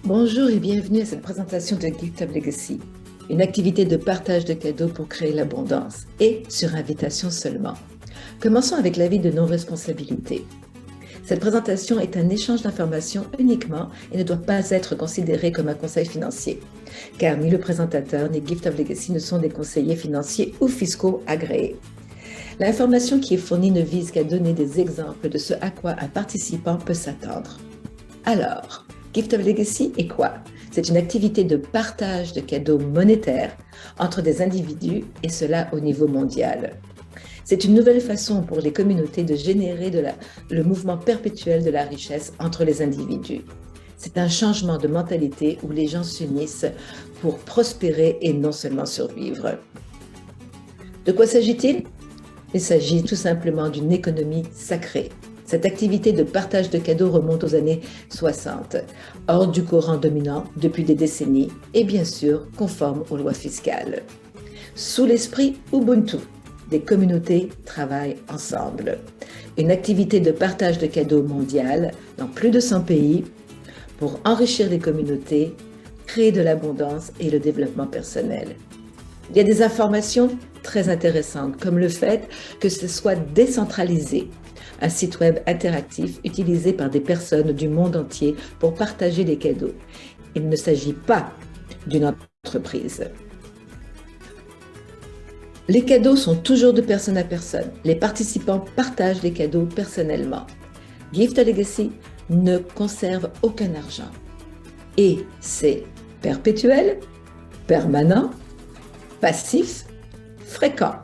Bonjour et bienvenue à cette présentation de Gift of Legacy, une activité de partage de cadeaux pour créer l'abondance et sur invitation seulement. Commençons avec l'avis de non-responsabilité. Cette présentation est un échange d'informations uniquement et ne doit pas être considérée comme un conseil financier, car ni le présentateur ni Gift of Legacy ne sont des conseillers financiers ou fiscaux agréés. L'information qui est fournie ne vise qu'à donner des exemples de ce à quoi un participant peut s'attendre. Alors, Gift of Legacy est quoi? C'est une activité de partage de cadeaux monétaires entre des individus et cela au niveau mondial. C'est une nouvelle façon pour les communautés de générer le mouvement perpétuel de la richesse entre les individus. C'est un changement de mentalité où les gens s'unissent pour prospérer et non seulement survivre. De quoi s'agit-il? Il s'agit tout simplement d'une économie sacrée. Cette activité de partage de cadeaux remonte aux années 60, hors du courant dominant depuis des décennies et bien sûr conforme aux lois fiscales. Sous l'esprit Ubuntu, des communautés travaillent ensemble. Une activité de partage de cadeaux mondiale dans plus de 100 pays pour enrichir les communautés, créer de l'abondance et le développement personnel. Il y a des informations très intéressantes comme le fait que ce soit décentralisé. Un site web interactif utilisé par des personnes du monde entier pour partager des cadeaux. Il ne s'agit pas d'une entreprise. Les cadeaux sont toujours de personne à personne. Les participants partagent les cadeaux personnellement. Gift of Legacy ne conserve aucun argent. Et c'est perpétuel, permanent, passif, fréquent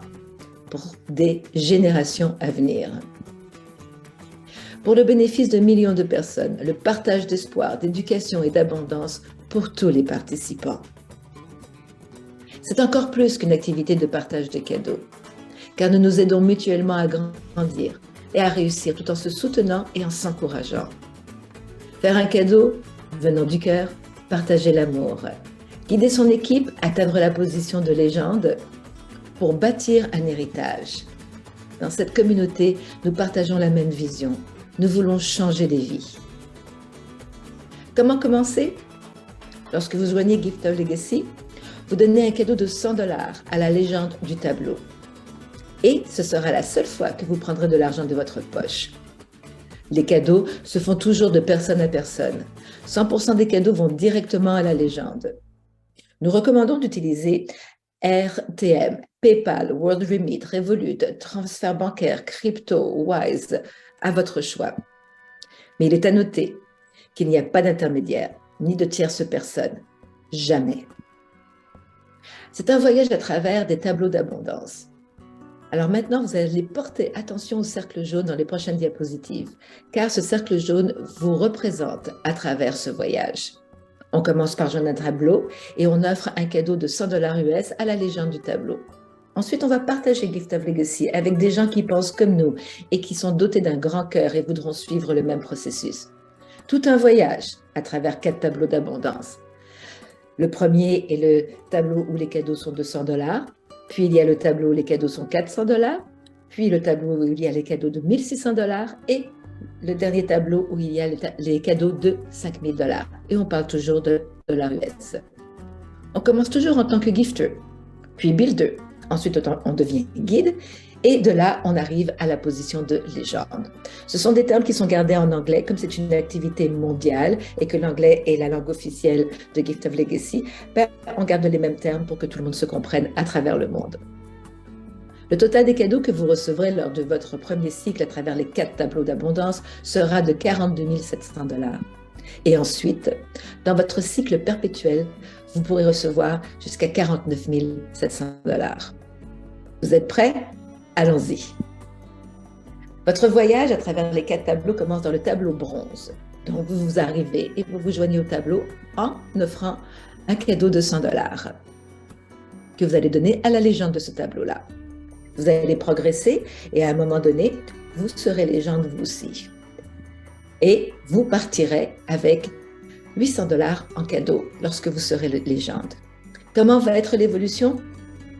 pour des générations à venir. Pour le bénéfice de millions de personnes, le partage d'espoir, d'éducation et d'abondance pour tous les participants. C'est encore plus qu'une activité de partage de cadeaux, car nous nous aidons mutuellement à grandir et à réussir tout en se soutenant et en s'encourageant. Faire un cadeau, venant du cœur, partager l'amour, guider son équipe, atteindre la position de légende pour bâtir un héritage. Dans cette communauté, nous partageons la même vision. Nous voulons changer des vies. Comment commencer? Lorsque vous joignez Gift of Legacy, vous donnez un cadeau de $100 à la légende du tableau. Et ce sera la seule fois que vous prendrez de l'argent de votre poche. Les cadeaux se font toujours de personne à personne. 100% des cadeaux vont directement à la légende. Nous recommandons d'utiliser RTM, PayPal, World Remit, Revolut, transfert bancaire, crypto, Wise, à votre choix. Mais il est à noter qu'il n'y a pas d'intermédiaire, ni de tierce personne. Jamais. C'est un voyage à travers des tableaux d'abondance. Alors maintenant, vous allez porter attention au cercle jaune dans les prochaines diapositives, car ce cercle jaune vous représente à travers ce voyage. On commence par joindre un tableau et on offre un cadeau de $100 US à la légende du tableau. Ensuite, on va partager Gift of Legacy avec des gens qui pensent comme nous et qui sont dotés d'un grand cœur et voudront suivre le même processus. Tout un voyage à travers 4 tableaux d'abondance. Le premier est le tableau où les cadeaux sont de $100, puis il y a le tableau où les cadeaux sont $400, puis le tableau où il y a les cadeaux de $1 600 et le dernier tableau où il y a les cadeaux de $5 000. Et on parle toujours de dollars US. On commence toujours en tant que gifter, puis builder. Ensuite, on devient guide et de là, on arrive à la position de légende. Ce sont des termes qui sont gardés en anglais, comme c'est une activité mondiale et que l'anglais est la langue officielle de Gift of Legacy, on garde les mêmes termes pour que tout le monde se comprenne à travers le monde. Le total des cadeaux que vous recevrez lors de votre premier cycle à travers les 4 tableaux d'abondance sera de $42 700. Et ensuite, dans votre cycle perpétuel, vous pourrez recevoir jusqu'à $49 700. Vous êtes prêts? Allons-y. Votre voyage à travers les 4 tableaux commence dans le tableau bronze. Donc, vous arrivez et vous vous joignez au tableau en offrant un cadeau de $100 que vous allez donner à la légende de ce tableau-là. Vous allez progresser et à un moment donné, vous serez légende vous aussi. Et vous partirez avec $800 en cadeau lorsque vous serez légende. Comment va être l'évolution?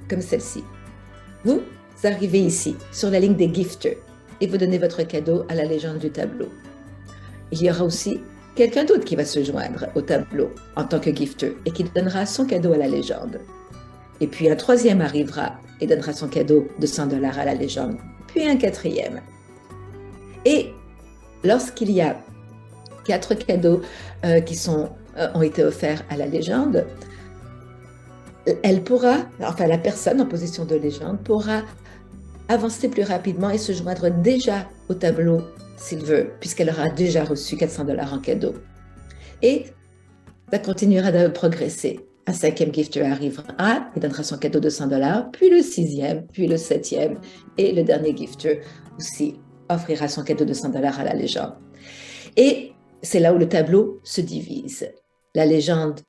Comme celle-ci. Vous arrivez ici, sur la ligne des gifters, et vous donnez votre cadeau à la légende du tableau. Il y aura aussi quelqu'un d'autre qui va se joindre au tableau en tant que gifter et qui donnera son cadeau à la légende. Et puis un troisième arrivera et donnera son cadeau de 100 dollars à la légende. Puis un quatrième. Et lorsqu'il y a 4 cadeaux qui ont été offerts à la légende, la personne en position de légende pourra avancer plus rapidement et se joindre déjà au tableau s'il veut, puisqu'elle aura déjà reçu 400 dollars en cadeau. Et ça continuera de progresser. Un 5e gifter arrivera et donnera son cadeau de 100 dollars, puis le 6e, puis le 7e, et le dernier gifter aussi offrira son cadeau de 100 dollars à la légende. Et c'est là où le tableau se divise. La légende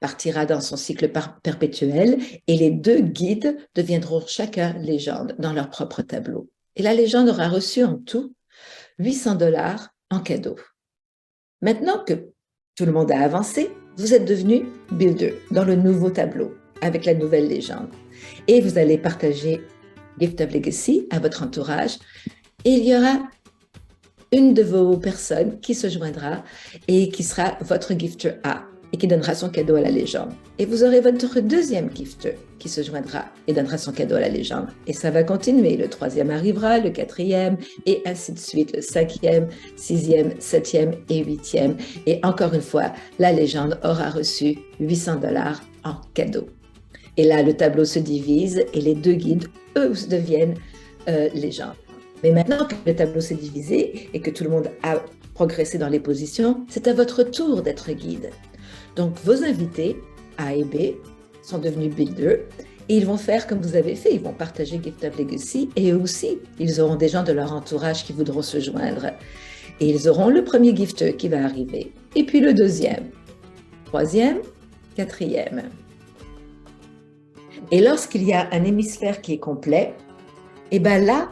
partira dans son cycle perpétuel et les 2 guides deviendront chacun légende dans leur propre tableau. Et la légende aura reçu en tout 800 dollars en cadeau. Maintenant que tout le monde a avancé, vous êtes devenu builder dans le nouveau tableau avec la nouvelle légende. Et vous allez partager Gift of Legacy à votre entourage. Et il y aura une de vos personnes qui se joindra et qui sera votre gifter A et qui donnera son cadeau à la légende. Et vous aurez votre deuxième gifter qui se joindra et donnera son cadeau à la légende. Et ça va continuer. Le 3e arrivera, le 4e, et ainsi de suite, le 5e, 6e, 7e et 8e. Et encore une fois, la légende aura reçu 800 dollars en cadeau. Et là, le tableau se divise et les 2 guides, eux, deviennent légendes. Mais maintenant que le tableau s'est divisé et que tout le monde a progressé dans les positions, c'est à votre tour d'être guide. Donc, vos invités, A et B, sont devenus builders et ils vont faire comme vous avez fait. Ils vont partager Gift of Legacy et eux aussi, ils auront des gens de leur entourage qui voudront se joindre. Et ils auront le premier gifter qui va arriver, et puis le deuxième, 3e, 4e. Et lorsqu'il y a un hémisphère qui est complet, et bien là,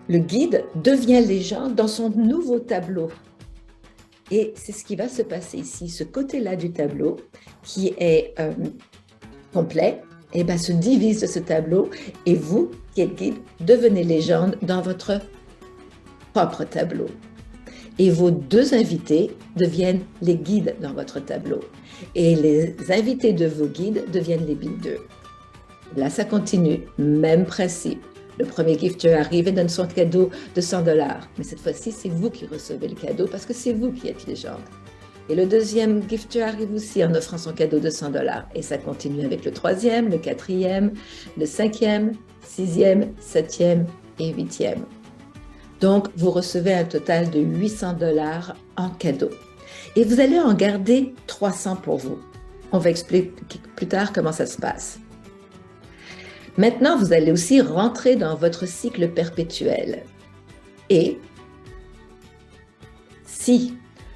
le guide devient légende dans son nouveau tableau. Et c'est ce qui va se passer ici. Ce côté-là du tableau, qui est complet, et ben, se divise de ce tableau. Et vous, qui êtes guide, devenez légende dans votre propre tableau. Et vos 2 invités deviennent les guides dans votre tableau. Et les invités de vos guides deviennent les builders. Là, ça continue. Même principe. Le premier gifter arrive et donne son cadeau de 100 dollars. Mais cette fois-ci, c'est vous qui recevez le cadeau parce que c'est vous qui êtes légende. Et le deuxième gifter arrive aussi en offrant son cadeau de 100 dollars. Et ça continue avec le 3e, le 4e, le 5e, 6e, 7e et 8e. Donc, vous recevez un total de 800 dollars en cadeau. Et vous allez en garder 300 pour vous. On va expliquer plus tard comment ça se passe. Maintenant, vous allez aussi rentrer dans votre cycle perpétuel. Et si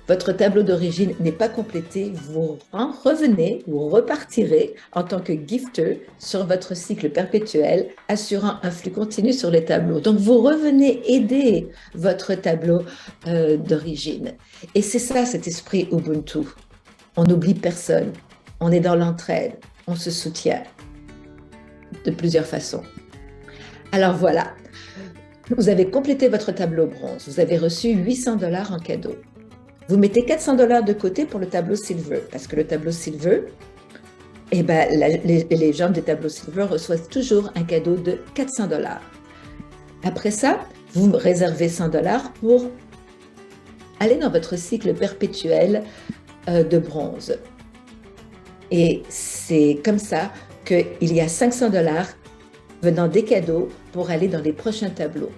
votre tableau d'origine n'est pas complété, vous revenez, vous repartirez en tant que gifter sur votre cycle perpétuel, assurant un flux continu sur les tableaux. Donc, vous revenez aider votre tableau d'origine. Et c'est ça, cet esprit Ubuntu. On n'oublie personne. On est dans l'entraide. On se soutient de plusieurs façons. Alors voilà, vous avez complété votre tableau bronze. Vous avez reçu 800 dollars en cadeau. Vous mettez 400 dollars de côté pour le tableau silver, parce que le tableau silver, eh ben, les gens des tableaux silver reçoivent toujours un cadeau de 400 dollars. Après ça, vous réservez 100 dollars pour aller dans votre cycle perpétuel de bronze. Et c'est comme ça qu'il y a 500 dollars venant des cadeaux pour aller dans les prochains tableaux.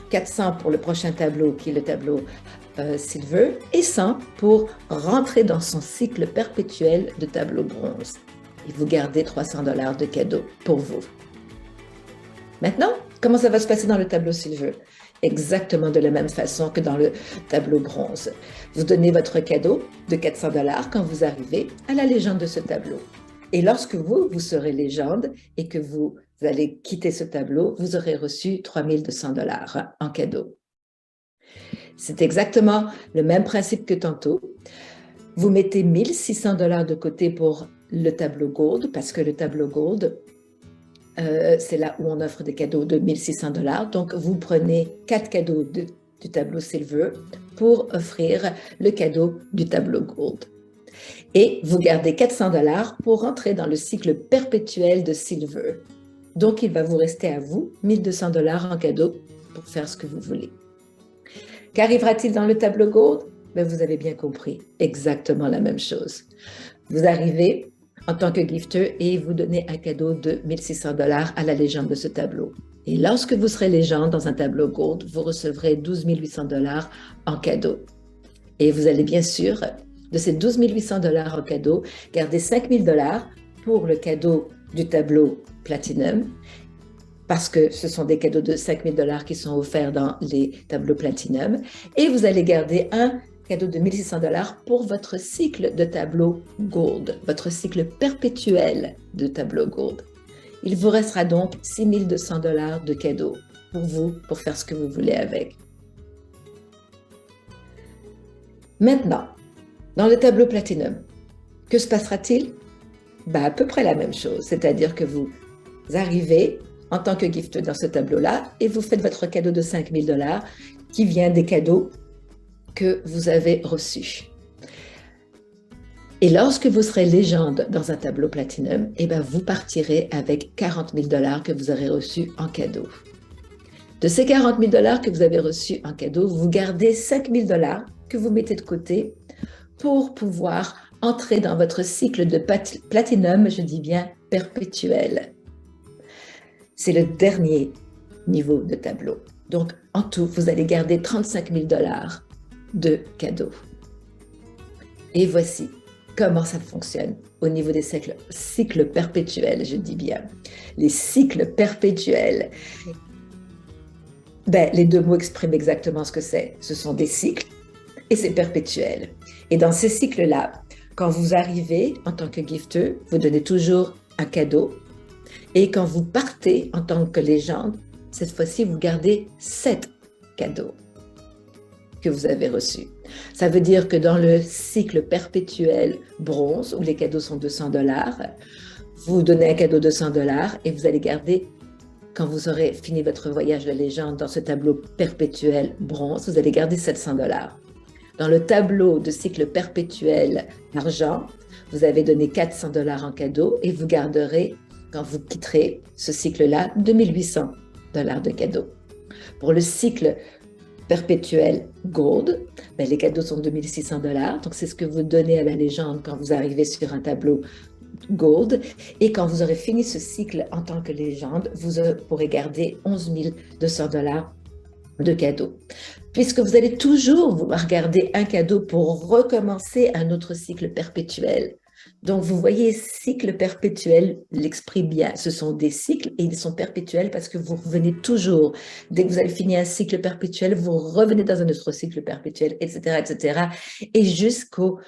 400 pour le prochain tableau qui est le tableau silver et 100 pour rentrer dans son cycle perpétuel de tableau bronze. Et vous gardez 300 dollars de cadeaux pour vous. Maintenant, comment ça va se passer dans le tableau silver? Exactement de la même façon que dans le tableau bronze. Vous donnez votre cadeau de 400 dollars quand vous arrivez à la légende de ce tableau. Et lorsque vous serez légende et que vous allez quitter ce tableau, vous aurez reçu 3200 dollars en cadeau. C'est exactement le même principe que tantôt. Vous mettez 1600 dollars de côté pour le tableau gold, parce que le tableau gold, c'est là où on offre des cadeaux de 1600 dollars. Donc, vous prenez 4 cadeaux du tableau silver pour offrir le cadeau du tableau Gold. Et vous gardez 400 $ pour entrer dans le cycle perpétuel de Silver. Donc, il va vous rester à vous 1200 $ en cadeau pour faire ce que vous voulez. Qu'arrivera-t-il dans le tableau Gold? Ben, vous avez bien compris, exactement la même chose. Vous arrivez en tant que gifter et vous donnez un cadeau de 1600 $ à la légende de ce tableau. Et lorsque vous serez légende dans un tableau Gold, vous recevrez 12 800 $ en cadeau. Et vous allez bien sûr, de ces 12 800 $ en cadeau, garder 5 000 $ pour le cadeau du tableau Platinum, parce que ce sont des cadeaux de 5 000 $ qui sont offerts dans les tableaux Platinum. Et vous allez garder un cadeau de 1600 $ pour votre cycle de tableau Gold, votre cycle perpétuel de tableau Gold. Il vous restera donc 6 200 $ de cadeaux pour vous, pour faire ce que vous voulez avec. Maintenant, dans le tableau Platinum, que se passera-t-il? Ben, à peu près la même chose, c'est-à-dire que vous arrivez en tant que gifter dans ce tableau-là et vous faites votre cadeau de 5 000 $ qui vient des cadeaux que vous avez reçus. Et lorsque vous serez légende dans un tableau Platinum, eh ben vous partirez avec 40 000 $ que vous aurez reçus en cadeau. De ces 40 000 $ que vous avez reçus en cadeau, vous gardez 5 000 $ que vous mettez de côté pour pouvoir entrer dans votre cycle de Platinum, je dis bien perpétuel. C'est le dernier niveau de tableau. Donc, en tout, vous allez garder 35 000 $ de cadeaux. Et voici comment ça fonctionne au niveau des cycles perpétuels, je dis bien. Les cycles perpétuels, ben, les deux mots expriment exactement ce que c'est. Ce sont des cycles et c'est perpétuel. Et dans ces cycles-là, quand vous arrivez en tant que gifter, vous donnez toujours un cadeau. Et quand vous partez en tant que légende, cette fois-ci, vous gardez 7 cadeaux que vous avez reçus. Ça veut dire que dans le cycle perpétuel bronze, où les cadeaux sont 200 $, vous donnez un cadeau de 100 $ et vous allez garder, quand vous aurez fini votre voyage de légende dans ce tableau perpétuel bronze, vous allez garder 700 $. Dans le tableau de cycle perpétuel argent, vous avez donné 400 $ en cadeau et vous garderez, quand vous quitterez ce cycle-là, 2800 $ de cadeaux. Pour le cycle perpétuel Gold, ben les cadeaux sont 2600 $, donc c'est ce que vous donnez à la légende quand vous arrivez sur un tableau Gold. Et quand vous aurez fini ce cycle en tant que légende, vous pourrez garder 11 200 $ de cadeaux. Puisque vous allez toujours vouloir garder un cadeau pour recommencer un autre cycle perpétuel. Donc, vous voyez, cycle perpétuel l'exprime bien. Ce sont des cycles et ils sont perpétuels parce que vous revenez toujours. Dès que vous avez fini un cycle perpétuel, vous revenez dans un autre cycle perpétuel, etc., etc. Et jusqu'au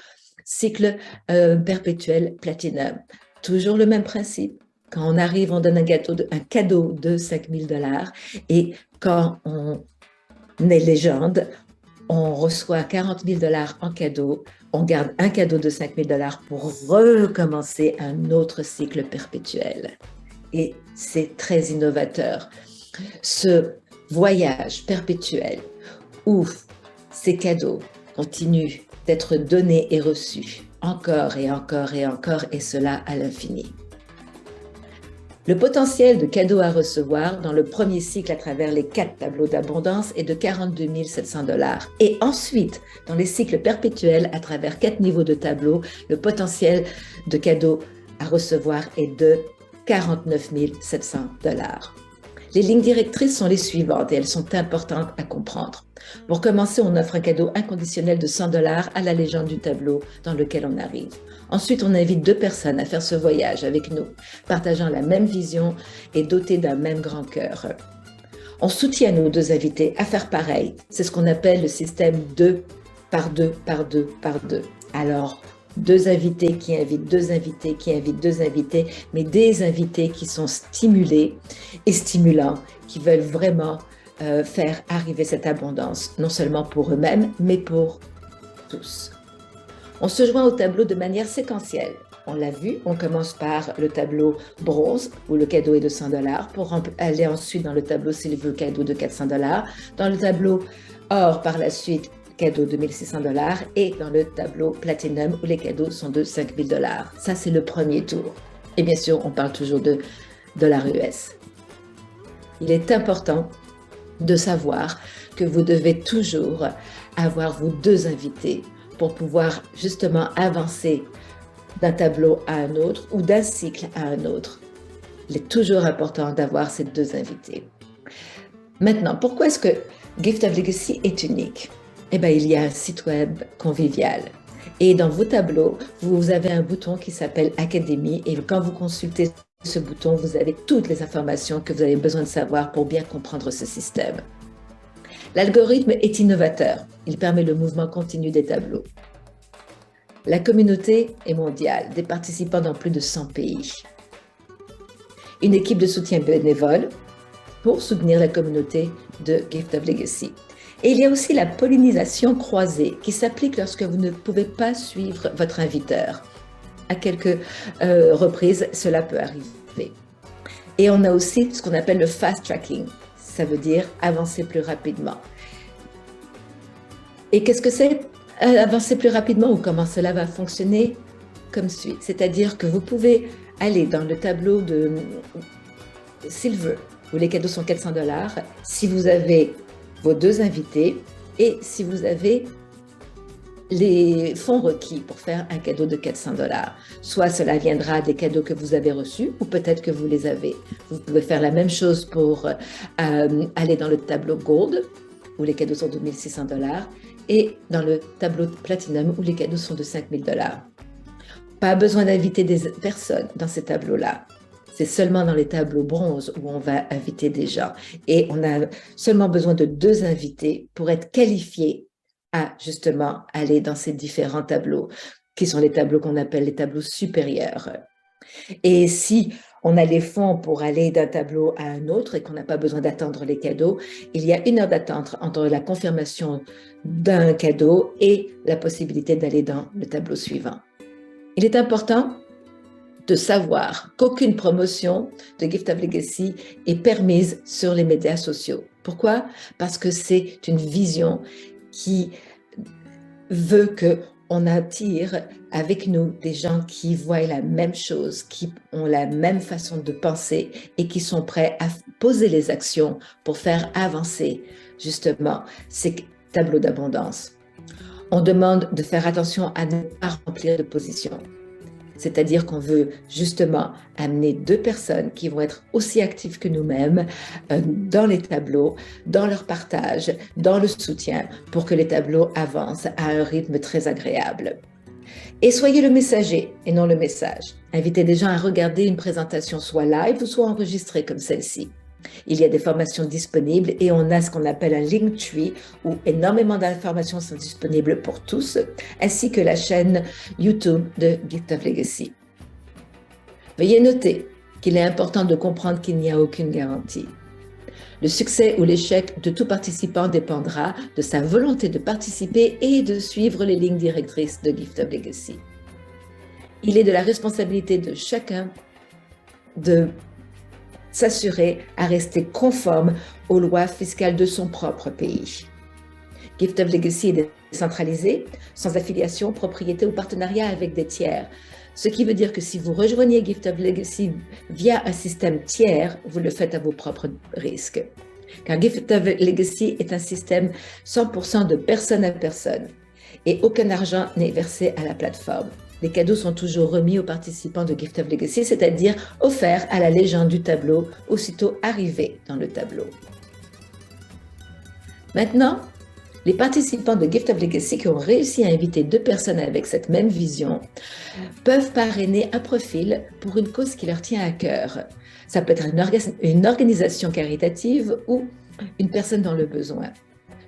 cycle perpétuel Platinum. Toujours le même principe. Quand on arrive, on donne un cadeau de 5 000 $ et quand on est légende, on reçoit 40 000 $ en cadeau, on garde un cadeau de 5 000 $ pour recommencer un autre cycle perpétuel. Et c'est très innovateur. Ce voyage perpétuel où ces cadeaux continuent d'être donnés et reçus encore et encore et encore, et cela à l'infini. Le potentiel de cadeaux à recevoir dans le premier cycle à travers les 4 tableaux d'abondance est de 42 700 $. Et ensuite, dans les cycles perpétuels à travers 4 niveaux de tableaux, le potentiel de cadeaux à recevoir est de 49 700 $. Les lignes directrices sont les suivantes et elles sont importantes à comprendre. Pour commencer, on offre un cadeau inconditionnel de 100 $ à la légende du tableau dans lequel on arrive. Ensuite, on invite 2 personnes à faire ce voyage avec nous, partageant la même vision et dotées d'un même grand cœur. On soutient nos 2 invités à faire pareil. C'est ce qu'on appelle le système 2 par 2 par 2 par 2. Alors, 2 invités qui invitent 2 invités qui invitent 2 invités, mais des invités qui sont stimulés et stimulants, qui veulent vraiment faire arriver cette abondance, non seulement pour eux-mêmes, mais pour tous. On se joint au tableau de manière séquentielle. On l'a vu, on commence par le tableau bronze, où le cadeau est de 100 $, pour aller ensuite dans le tableau silver, cadeau de 400 $. Dans le tableau or, par la suite, cadeaux de 1 600 $ et dans le tableau Platinum où les cadeaux sont de 5 000 $. Ça, c'est le premier tour. Et bien sûr, on parle toujours de dollars US. Il est important de savoir que vous devez toujours avoir vos 2 invités pour pouvoir justement avancer d'un tableau à un autre ou d'un cycle à un autre. Il est toujours important d'avoir ces 2 invités. Maintenant, pourquoi est-ce que Gift of Legacy est unique? Eh bien, il y a un site web convivial. Et dans vos tableaux, vous avez un bouton qui s'appelle Académie. Et quand vous consultez ce bouton, vous avez toutes les informations que vous avez besoin de savoir pour bien comprendre ce système. L'algorithme est innovateur. Il permet le mouvement continu des tableaux. La communauté est mondiale, des participants dans plus de 100 pays. Une équipe de soutien bénévole pour soutenir la communauté de Gift of Legacy. Et il y a aussi la pollinisation croisée qui s'applique lorsque vous ne pouvez pas suivre votre inviteur. À quelques reprises, cela peut arriver. Et on a aussi ce qu'on appelle le fast tracking. Ça veut dire avancer plus rapidement. Et qu'est-ce que c'est avancer plus rapidement ou comment cela va fonctionner? Comme suit. C'est-à-dire que vous pouvez aller dans le tableau de Silver, où les cadeaux sont 400 $, si vous avez vos 2 invités et si vous avez les fonds requis pour faire un cadeau de 400 $. Soit cela viendra des cadeaux que vous avez reçus ou peut-être que vous les avez. Vous pouvez faire la même chose pour aller dans le tableau Gold, où les cadeaux sont de 1 600 $, et dans le tableau Platinum, où les cadeaux sont de 5 000 $. Pas besoin d'inviter des personnes dans ces tableaux-là. C'est seulement dans les tableaux bronze où on va inviter des gens. Et on a seulement besoin de 2 invités pour être qualifiés à justement aller dans ces différents tableaux, qui sont les tableaux qu'on appelle les tableaux supérieurs. Et si on a les fonds pour aller d'un tableau à un autre et qu'on n'a pas besoin d'attendre les cadeaux, il y a 1 heure d'attente entre la confirmation d'un cadeau et la possibilité d'aller dans le tableau suivant. Il est important de savoir qu'aucune promotion de Gift of Legacy est permise sur les médias sociaux. Pourquoi? Parce que c'est une vision qui veut qu'on attire avec nous des gens qui voient la même chose, qui ont la même façon de penser et qui sont prêts à poser les actions pour faire avancer justement ces tableaux d'abondance. On demande de faire attention à ne pas remplir de positions. C'est-à-dire qu'on veut justement amener 2 personnes qui vont être aussi actives que nous-mêmes dans les tableaux, dans leur partage, dans le soutien, pour que les tableaux avancent à un rythme très agréable. Et soyez le messager et non le message. Invitez des gens à regarder une présentation soit live ou soit enregistrée comme celle-ci. Il y a des formations disponibles et on a ce qu'on appelle un Linktree où énormément d'informations sont disponibles pour tous, ainsi que la chaîne YouTube de Gift of Legacy. Veuillez noter qu'il est important de comprendre qu'il n'y a aucune garantie. Le succès ou l'échec de tout participant dépendra de sa volonté de participer et de suivre les lignes directrices de Gift of Legacy. Il est de la responsabilité de chacun de s'assurer à rester conforme aux lois fiscales de son propre pays. Gift of Legacy est décentralisé, sans affiliation, propriété ou partenariat avec des tiers. Ce qui veut dire que si vous rejoignez Gift of Legacy via un système tiers, vous le faites à vos propres risques. Car Gift of Legacy est un système 100% de personne à personne et aucun argent n'est versé à la plateforme. Les cadeaux sont toujours remis aux participants de Gift of Legacy, c'est-à-dire offerts à la légende du tableau aussitôt arrivés dans le tableau. Maintenant, les participants de Gift of Legacy qui ont réussi à inviter 2 personnes avec cette même vision peuvent parrainer un profil pour une cause qui leur tient à cœur. Ça peut être une organisation caritative ou une personne dans le besoin,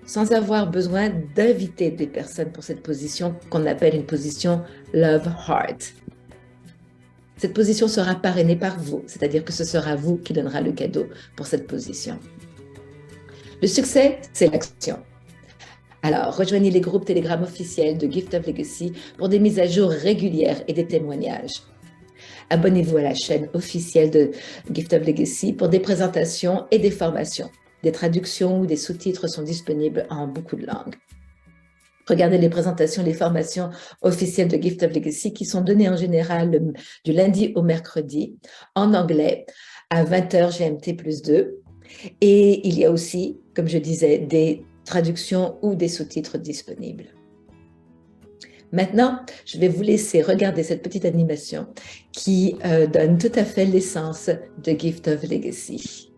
sans avoir besoin d'inviter des personnes pour cette position qu'on appelle une position Love Heart. Cette position sera parrainée par vous, c'est-à-dire que ce sera vous qui donnera le cadeau pour cette position. Le succès, c'est l'action. Alors, rejoignez les groupes Telegram officiels de Gift of Legacy pour des mises à jour régulières et des témoignages. Abonnez-vous à la chaîne officielle de Gift of Legacy pour des présentations et des formations. Des traductions ou des sous-titres sont disponibles en beaucoup de langues. Regardez les présentations, les formations officielles de Gift of Legacy qui sont données en général du lundi au mercredi en anglais à 20h GMT plus 2. Et il y a aussi, comme je disais, des traductions ou des sous-titres disponibles. Maintenant, je vais vous laisser regarder cette petite animation qui donne tout à fait l'essence de Gift of Legacy.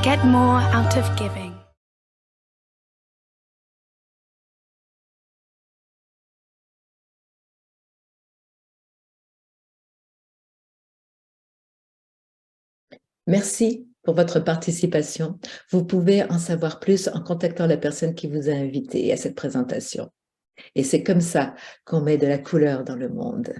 Get more out of giving. Merci pour votre participation. Vous pouvez en savoir plus en contactant la personne qui vous a invité à cette présentation. Et c'est comme ça qu'on met de la couleur dans le monde.